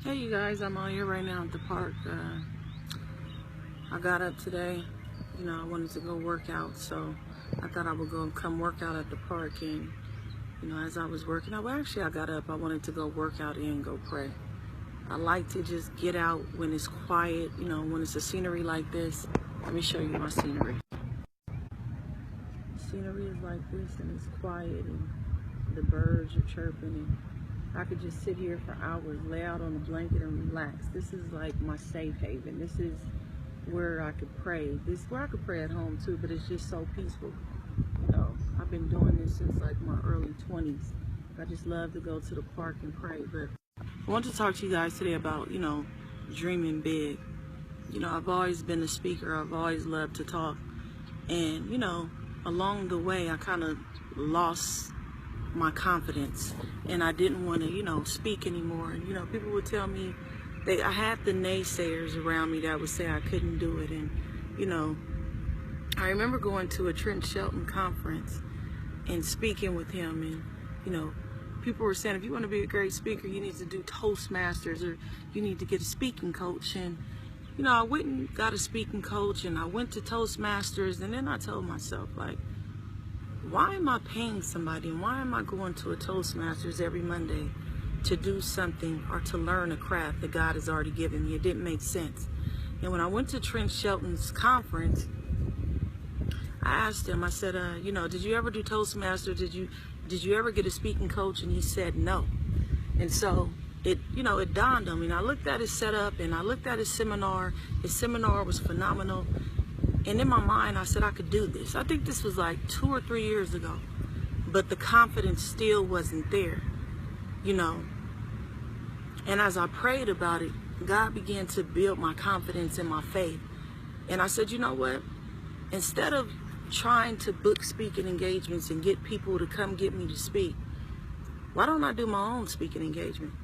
Hey you guys, I'm out here right now at the park. I got up today, I wanted to go work out, so I thought I would come work out at the park. And as I was working out, well, actually I got up, I wanted to go work out and go pray. I like to just get out when it's quiet, when it's a scenery like this. Let me show you my scenery. Scenery is like this, and it's quiet, and the birds are chirping, and I could just sit here for hours, lay out on a blanket and relax. This is like my safe haven. This is where I could pray. This is where I could pray at home too, but it's just so peaceful. I've been doing this since like my early 20s. I just love to go to the park and pray. But I want to talk to you guys today about, dreaming big. I've always been a speaker. I've always loved to talk. And, along the way, I kind of lost my confidence, and I didn't want to speak anymore. And people would tell me, I had the naysayers around me that would say I couldn't do it. And I remember going to a Trent Shelton conference and speaking with him, and people were saying, if you want to be a great speaker, you need to do Toastmasters, or you need to get a speaking coach. And I went and got a speaking coach, and I went to Toastmasters, and then I told myself, like, why am I paying somebody, and why am I going to a Toastmasters every Monday to do something or to learn a craft that God has already given me? It didn't make sense. And when I went to Trent Shelton's conference, I asked him, I said, did you ever do Toastmasters? Did you ever get a speaking coach? And he said no. And so it dawned on me. And I looked at his setup, and I looked at his seminar. His seminar was phenomenal. And in my mind, I said I could do this. I think this was like 2 or 3 years ago. But the confidence still wasn't there, And as I prayed about it, God began to build my confidence and my faith. And I said, you know what? Instead of trying to book speaking engagements and get people to come get me to speak, why don't I do my own speaking engagement?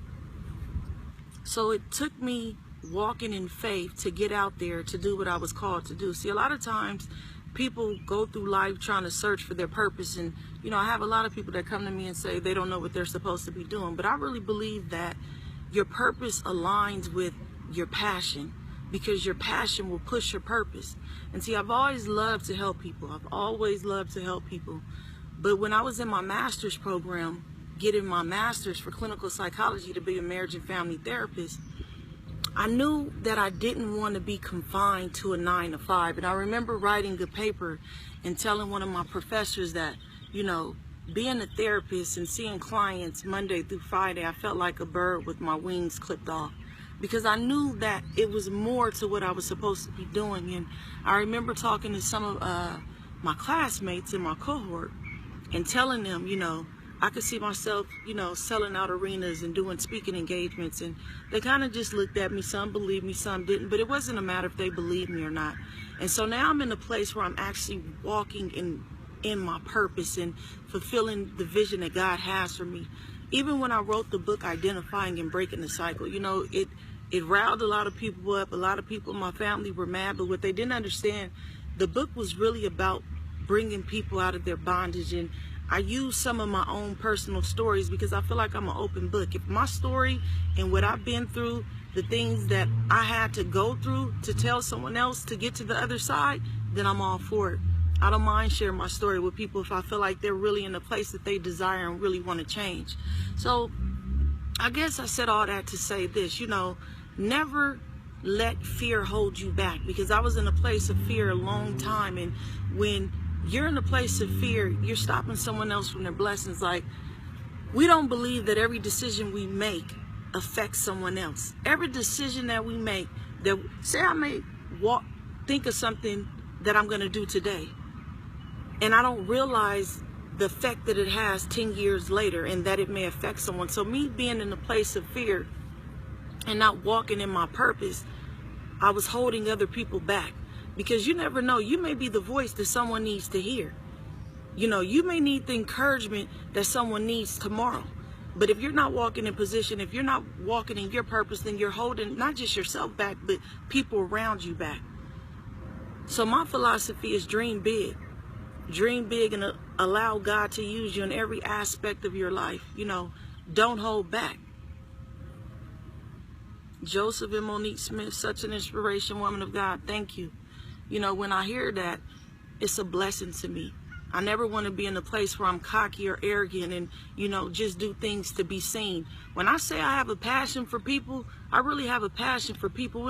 So it took me walking in faith to get out there to do what I was called to do. See, a lot of times people go through life trying to search for their purpose, and I have a lot of people that come to me and say they don't know what they're supposed to be doing. But I really believe that your purpose aligns with your passion, because your passion will push your purpose. And see, I've always loved to help people. I've always loved to help people. But when I was in my master's program, getting my master's for clinical psychology to be a marriage and family therapist, I knew that I didn't want to be confined to a 9 to 5. And I remember writing a paper and telling one of my professors that, being a therapist and seeing clients Monday through Friday, I felt like a bird with my wings clipped off, because I knew that it was more to what I was supposed to be doing. And I remember talking to some of my classmates in my cohort and telling them, I could see myself, selling out arenas and doing speaking engagements. And they kind of just looked at me. Some believed me, some didn't. But it wasn't a matter if they believed me or not. And so now I'm in a place where I'm actually walking in my purpose and fulfilling the vision that God has for me. Even when I wrote the book, Identifying and Breaking the Cycle, it riled a lot of people up. A lot of people in my family were mad. But what they didn't understand, the book was really about bringing people out of their bondage. And I use some of my own personal stories because I feel like I'm an open book. If my story and what I've been through, the things that I had to go through to tell someone else to get to the other side, then I'm all for it. I don't mind sharing my story with people if I feel like they're really in a place that they desire and really want to change. So I guess I said all that to say this, never let fear hold you back, because I was in a place of fear a long time. And when you're in a place of fear, you're stopping someone else from their blessings. Like, we don't believe that every decision we make affects someone else. Every decision that we make, that say I may think of something that I'm going to do today, and I don't realize the effect that it has 10 years later, and that it may affect someone. So me being in a place of fear and not walking in my purpose, I was holding other people back. Because you never know, you may be the voice that someone needs to hear. You may need the encouragement that someone needs tomorrow. But if you're not walking in position, if you're not walking in your purpose, then you're holding not just yourself back, but people around you back. So my philosophy is dream big. Dream big and allow God to use you in every aspect of your life. Don't hold back. Joseph and Monique Smith, such an inspiration, woman of God. Thank you. You know, when I hear that, it's a blessing to me. I never want to be in a place where I'm cocky or arrogant and, you know, just do things to be seen. When I say I have a passion for people, I really have a passion for people.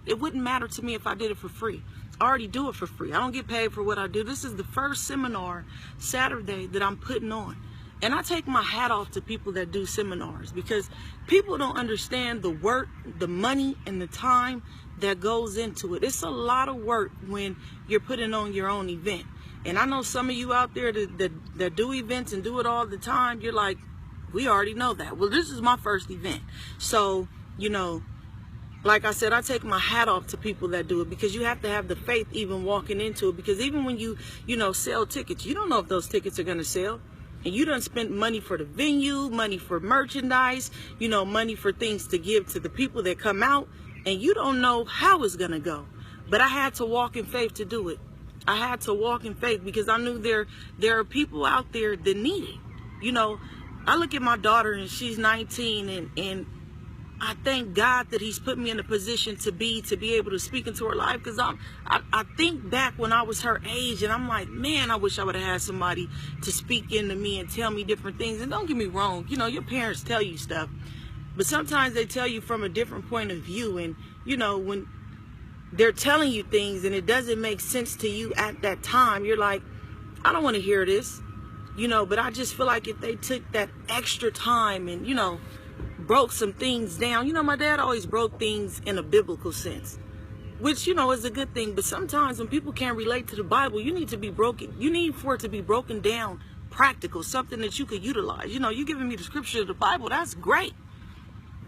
It wouldn't matter to me if I did it for free. I already do it for free. I don't get paid for what I do. This is the first seminar Saturday that I'm putting on. And I take my hat off to people that do seminars, because people don't understand the work, the money, and the time that goes into it. It's a lot of work when you're putting on your own event. And I know some of you out there that do events and do it all the time, you're like, we already know that. Well, this is my first event. So, you know, like I said, I take my hat off to people that do it, because you have to have the faith even walking into it. Because even when you know, sell tickets, you don't know if those tickets are going to sell. And you done spent money for the venue, money for merchandise, you know, money for things to give to the people that come out. And you don't know how it's going to go. But I had to walk in faith to do it. I had to walk in faith because I knew there are people out there that need it. You know, I look at my daughter and she's 19, and I thank God that He's put me in a position to be able to speak into her life. Because I think back when I was her age, and I'm like, man, I wish I would have had somebody to speak into me and tell me different things. And don't get me wrong, you know, your parents tell you stuff, but sometimes they tell you from a different point of view. And, you know, when they're telling you things and it doesn't make sense to you at that time, you're like, I don't want to hear this, you know. But I just feel like if they took that extra time and, you know, broke some things down. You know, my dad always broke things in a biblical sense, which, you know, is a good thing. But sometimes when people can't relate to the Bible, you need to be broken. You need for it to be broken down, practical, something that you could utilize. You know, you giving me the scripture of the Bible, that's great.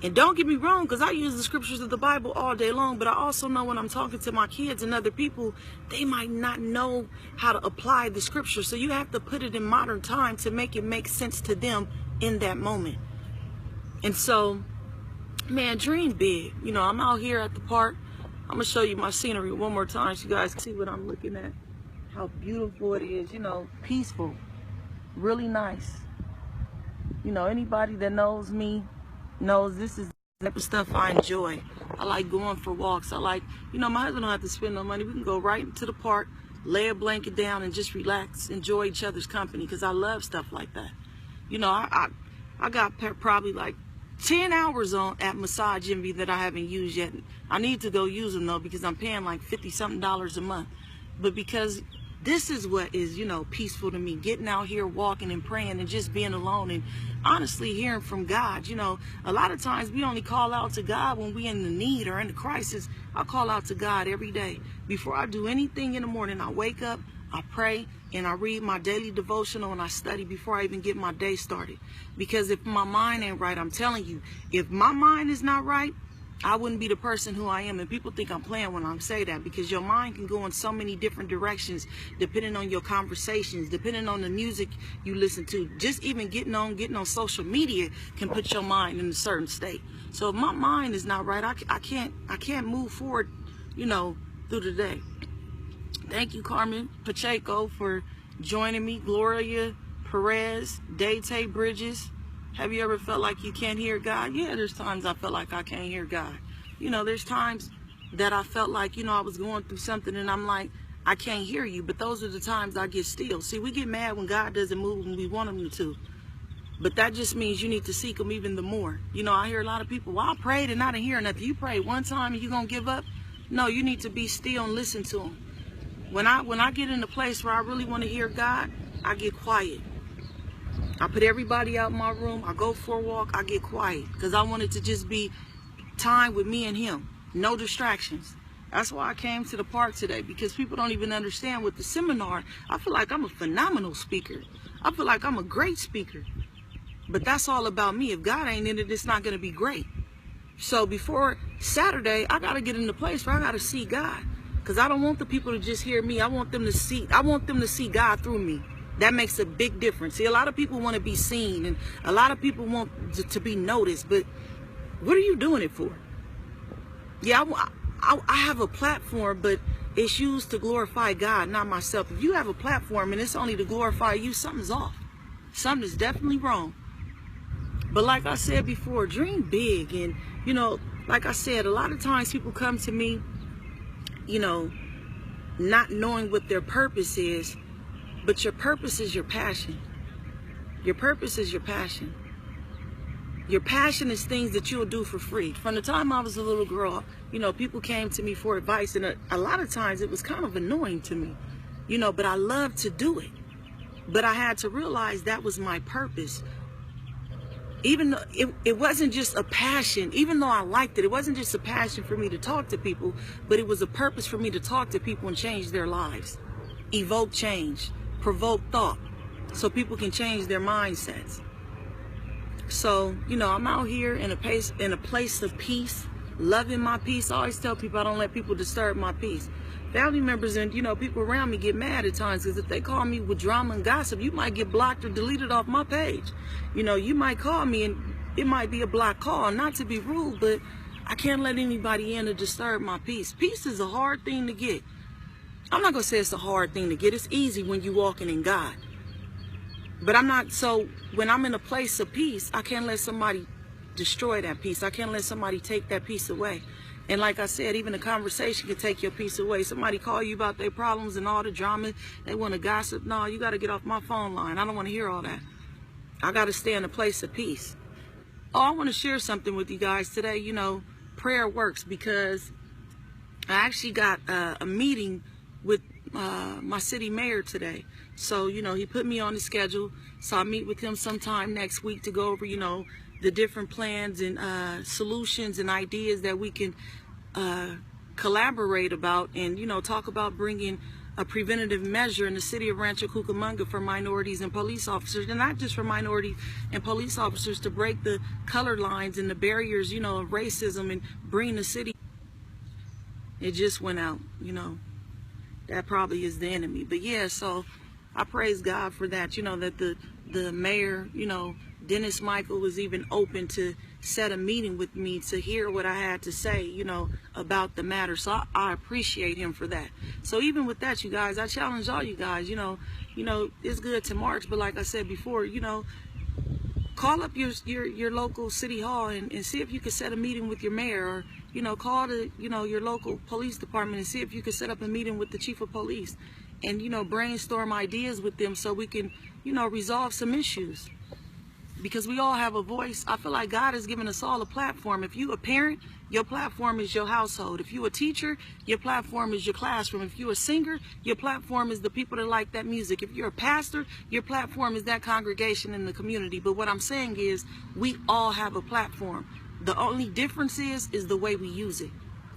And don't get me wrong, because I use the scriptures of the Bible all day long, but I also know when I'm talking to my kids and other people, they might not know how to apply the scripture. So you have to put it in modern time to make it make sense to them in that moment. And so, man, dream big. You know, I'm out here at the park. I'm going to show you my scenery one more time so you guys can see what I'm looking at. How beautiful it is, you know, peaceful, really nice. You know, anybody that knows me knows this is the type of stuff I enjoy. I like going for walks. I like, you know, my husband don't have to spend no money. We can go right into the park, lay a blanket down and just relax, enjoy each other's company, because I love stuff like that. You know, I got probably like 10 hours on at Massage Envy that I haven't used yet. I need to go use them though, because I'm paying like $50-something a month. But because this is what is, you know, peaceful to me, getting out here walking and praying and just being alone and honestly hearing from God. You know, a lot of times we only call out to God when we're in the need or in the crisis. I call out to God every day. Before I do anything in the morning, I wake up, I pray, and I read my daily devotional, and I study before I even get my day started. Because if my mind ain't right, I'm telling you, if my mind is not right, I wouldn't be the person who I am. And people think I'm playing when I say that, because your mind can go in so many different directions depending on your conversations, depending on the music you listen to. Just even getting on social media can put your mind in a certain state. So if my mind is not right, I can't move forward, you know, through the day. Thank you, Carmen Pacheco, for joining me. Gloria Perez, Daytay Bridges. Have you ever felt like you can't hear God? Yeah, there's times I felt like I can't hear God. You know, there's times that I felt like, you know, I was going through something and I'm like, I can't hear you. But those are the times I get still. See, we get mad when God doesn't move when we want him to. But that just means you need to seek him even the more. You know, I hear a lot of people, well, I prayed and I didn't hear nothing. You prayed one time and you're going to give up? No, you need to be still and listen to him. When I get in a place where I really want to hear God, I get quiet. I put everybody out in my room. I go for a walk. I get quiet because I want it to just be time with me and him. No distractions. That's why I came to the park today, because people don't even understand with the seminar. I feel like I'm a phenomenal speaker. I feel like I'm a great speaker. But that's all about me. If God ain't in it, it's not going to be great. So before Saturday, I got to get in the place where I got to see God. Because I don't want the people to just hear me. I want them to see God through me. That makes a big difference. See, a lot of people want to be seen, and a lot of people want to be noticed. But what are you doing it for? Yeah, I have a platform, but it's used to glorify God, not myself. If you have a platform and it's only to glorify you, something's off. Something is definitely wrong. But like I said before, dream big. And, you know, like I said, a lot of times people come to me, you know, not knowing what their purpose is, but your purpose is your passion. Your purpose is your passion. Your passion is things that you'll do for free. From the time I was a little girl, you know, people came to me for advice, and a lot of times it was kind of annoying to me, you know, but I loved to do it. But I had to realize that was my purpose. Even though it wasn't just a passion, even though I liked it, it wasn't just a passion for me to talk to people, but it was a purpose for me to talk to people and change their lives, evoke change, provoke thought, so people can change their mindsets. So, you know, I'm out here in a place of peace, loving my peace. I always tell people I don't let people disturb my peace. Family members and, you know, people around me get mad at times because if they call me with drama and gossip, you might get blocked or deleted off my page. You know, you might call me and it might be a block call. Not to be rude, but I can't let anybody in to disturb my peace. Peace is a hard thing to get. I'm not going to say it's a hard thing to get. It's easy when you're walking in God. But so when I'm in a place of peace, I can't let somebody destroy that peace. I can't let somebody take that peace away. And like I said, even a conversation can take your peace away. Somebody call you about their problems and all the drama. They want to gossip. No, you got to get off my phone line. I don't want to hear all that. I got to stay in a place of peace. Oh, I want to share something with you guys today. You know, prayer works, because I actually got a meeting with my city mayor today. So, you know, he put me on the schedule. So I'll meet with him sometime next week to go over, you know, the different plans and solutions and ideas that we can collaborate about, and, you know, talk about bringing a preventative measure in the city of Rancho Cucamonga for minorities and police officers, and not just for minorities and police officers, to break the color lines and the barriers, you know, of racism, and bring the city. It just went out, you know. That probably is the enemy. But yeah, so I praise God for that, you know, that the mayor, you know, Dennis Michael, was even open to set a meeting with me to hear what I had to say, you know, about the matter. So I appreciate him for that. So even with that, you guys, I challenge all you guys, you know, it's good to march, but like I said before, you know, call up your local city hall and see if you can set a meeting with your mayor, or, you know, call your local police department and see if you can set up a meeting with the chief of police, and, you know, brainstorm ideas with them so we can, you know, resolve some issues. Because we all have a voice. I feel like God has given us all a platform. If you a parent, your platform is your household. If you a teacher, your platform is your classroom. If you a singer, your platform is the people that like that music. If you're a pastor, your platform is that congregation in the community. But what I'm saying is, we all have a platform. The only difference is the way we use it.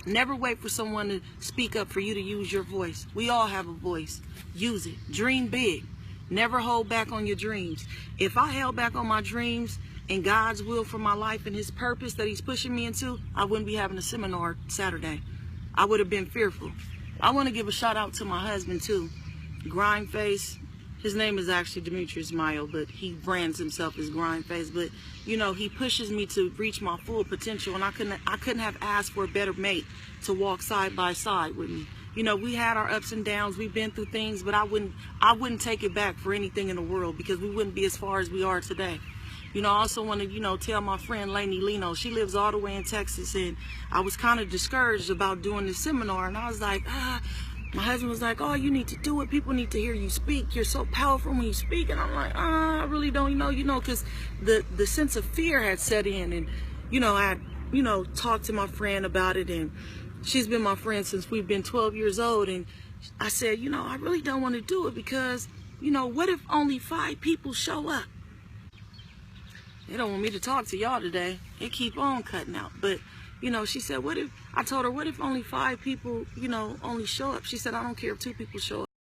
Never wait for someone to speak up for you to use your voice. We all have a voice. Use it. Dream big. Never hold back on your dreams. If I held back on my dreams and God's will for my life and his purpose that he's pushing me into, I wouldn't be having a seminar Saturday. I would have been fearful. I want to give a shout out to my husband too. Grindface. His name is actually Demetrius Mayo, but he brands himself as Grindface. But, you know, he pushes me to reach my full potential, and I couldn't have asked for a better mate to walk side by side with me. You know, we had our ups and downs. We've been through things, but I wouldn't take it back for anything in the world, because we wouldn't be as far as we are today. You know, I also want to, you know, tell my friend Lainey Lino. She lives all the way in Texas, and I was kind of discouraged about doing this seminar, and I was like, my husband was like, oh, you need to do it. People need to hear you speak. You're so powerful when you speak. And I'm like, I really don't know, because the sense of fear had set in. And, you know, I, talked to my friend about it, and she's been my friend since we've been 12 years old. And I said, I really don't want to do it because, what if only 5 people show up? They don't want me to talk to y'all today. It keep on cutting out. But, she said, I told her, what if only 5 people, only show up? She said, I don't care if 2 people show up.